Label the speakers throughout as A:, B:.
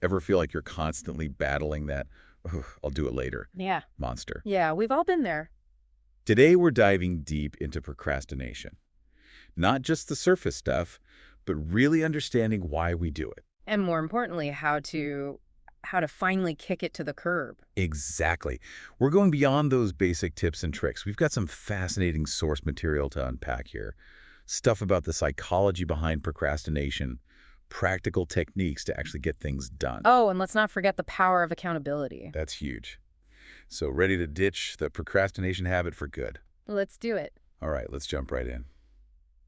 A: Ever feel like you're constantly battling that, "Ugh, I'll do it later"
B: Yeah.
A: monster?
B: Yeah, we've all been there.
A: Today, we're diving deep into procrastination. Not just the surface stuff, but really understanding why we do it.
B: And more importantly, how to finally kick it to the curb.
A: Exactly. We're going beyond those basic tips and tricks. We've got some fascinating source material to unpack here. Stuff about the psychology behind procrastination, practical techniques to actually get things done.
B: Oh, and let's not forget the power of accountability.
A: That's huge. So ready to ditch the procrastination habit for good.
B: Let's do it.
A: All right, let's jump right in.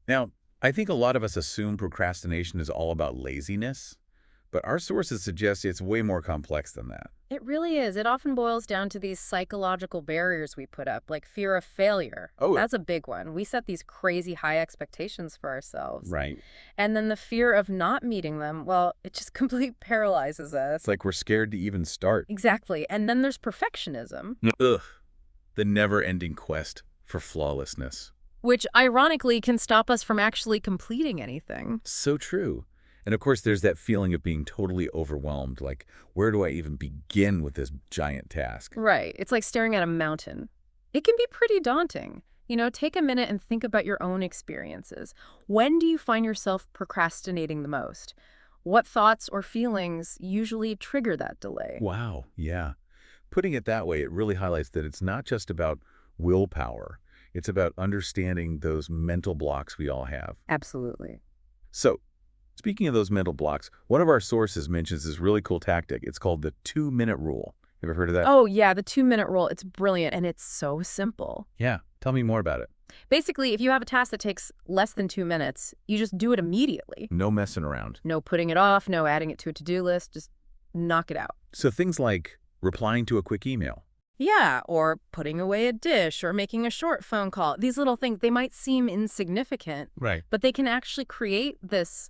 A: Now, I think a lot of us assume procrastination is all about laziness, but our sources suggest it's way more complex than that.
B: It really is. It often boils down to these psychological barriers we put up, like fear of failure.
A: Oh,
B: That's a big one. We set these crazy high expectations for ourselves.
A: right.
B: And then the fear of not meeting them, well, it just completely paralyzes us.
A: It's like we're scared to even start.
B: Exactly. And then there's perfectionism,
A: Ugh. The never-ending quest for flawlessness.
B: which ironically can stop us from actually completing anything.
A: So true. And of course, there's that feeling of being totally overwhelmed, like, where do I even begin with this giant task?
B: Right. It's like staring at a mountain. It can be pretty daunting. Take a minute and think about your own experiences. When do you find yourself procrastinating the most? What thoughts or feelings usually trigger that delay?
A: Wow, yeah. Putting it that way, it really highlights that it's not just about willpower. It's about understanding those mental blocks we all have.
B: Absolutely.
A: So, speaking of those mental blocks, one of our sources mentions this really cool tactic. It's called the 2-minute rule. Have you ever heard of that?
B: Oh, yeah, the 2-minute rule. It's brilliant, and it's so simple.
A: Yeah. Tell me more about it.
B: Basically, if you have a task that takes less than 2 minutes, you just do it immediately.
A: No messing around.
B: No putting it off, no adding it to a to-do list. Just knock it out.
A: So things like replying to a quick email.
B: Yeah, or putting away a dish or making a short phone call. These little things, they might seem insignificant,
A: Right.
B: but they can actually create this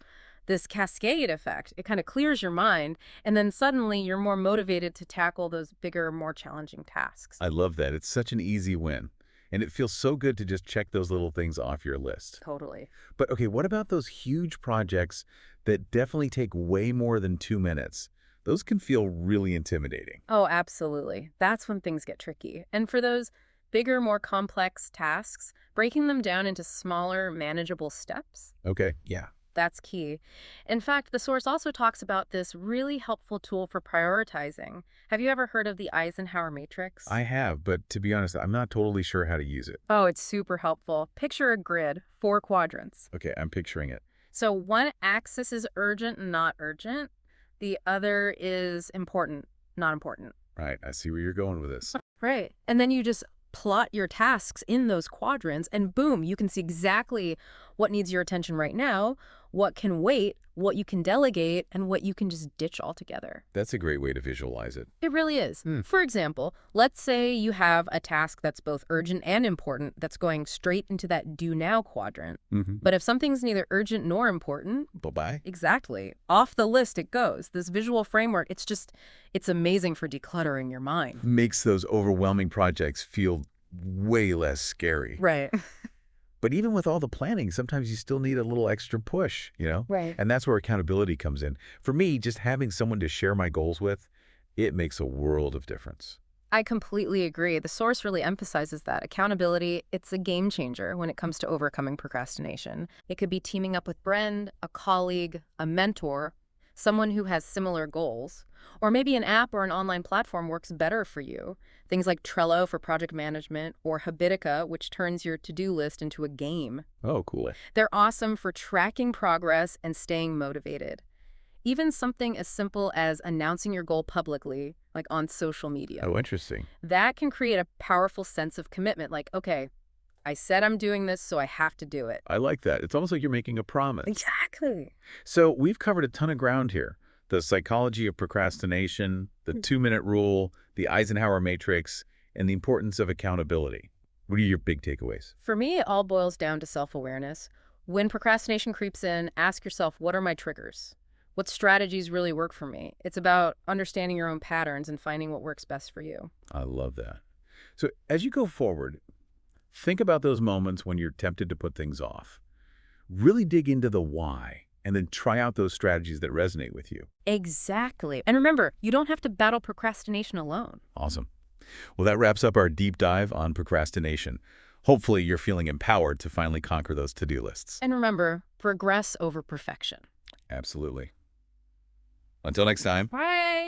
B: cascade effect. It kind of clears your mind, and then suddenly you're more motivated to tackle those bigger, more challenging tasks.
A: I love that. It's such an easy win. And it feels so good to just check those little things off your list.
B: Totally.
A: But okay, what about those huge projects that definitely take way more than 2 minutes? Those can feel really intimidating.
B: Oh, absolutely. That's when things get tricky. And for those bigger, more complex tasks, breaking them down into smaller, manageable steps,
A: Okay, yeah.
B: that's key. In fact, the source also talks about this really helpful tool for prioritizing. Have you ever heard of the Eisenhower matrix?
A: I have, but to be honest, I'm not totally sure how to use it.
B: Oh, it's super helpful. Picture a grid, 4 quadrants.
A: Okay, I'm picturing it.
B: So one axis is urgent, not urgent. The other is important, not important.
A: Right, I see where you're going with this.
B: Right. And then you just plot your tasks in those quadrants, and boom, you can see exactly what needs your attention right now, what can wait, what you can delegate, and what you can just ditch altogether.
A: That's a great way to visualize it.
B: It really is. For example, let's say you have a task that's both urgent and important that's going straight into that do now quadrant.
A: Mm-hmm.
B: But if something's neither urgent nor important,
A: Bye-bye.
B: exactly, off the list it goes. This visual framework, it's amazing for decluttering your mind.
A: Makes those overwhelming projects feel way less scary.
B: Right.
A: But even with all the planning, sometimes you still need a little extra push, you know?
B: Right.
A: And that's where accountability comes in. For me, just having someone to share my goals with, it makes a world of difference.
B: I completely agree. The source really emphasizes that accountability, it's a game changer when it comes to overcoming procrastination. It could be teaming up with a friend, a colleague, a mentor, someone who has similar goals, or maybe an app or an online platform works better for you. Things like Trello for project management or Habitica, which turns your to-do list into a game.
A: Oh, cool.
B: They're awesome for tracking progress and staying motivated. Even something as simple as announcing your goal publicly, like on social media.
A: Oh, interesting.
B: That can create a powerful sense of commitment, like, okay, I said I'm doing this, so I have to do it.
A: I like that. It's almost like you're making a promise.
B: Exactly.
A: So we've covered a ton of ground here. The psychology of procrastination, the 2-minute rule, the Eisenhower matrix, and the importance of accountability. What are your big takeaways?
B: For me, it all boils down to self-awareness. When procrastination creeps in, ask yourself, what are my triggers? What strategies really work for me? It's about understanding your own patterns and finding what works best for you.
A: I love that. So as you go forward, think about those moments when you're tempted to put things off. Really dig into the why. and then try out those strategies that resonate with you.
B: Exactly. And remember, you don't have to battle procrastination alone.
A: Awesome. Well, that wraps up our deep dive on procrastination. Hopefully, you're feeling empowered to finally conquer those to-do lists.
B: And remember, progress over perfection.
A: Absolutely. Until next time.
B: Bye.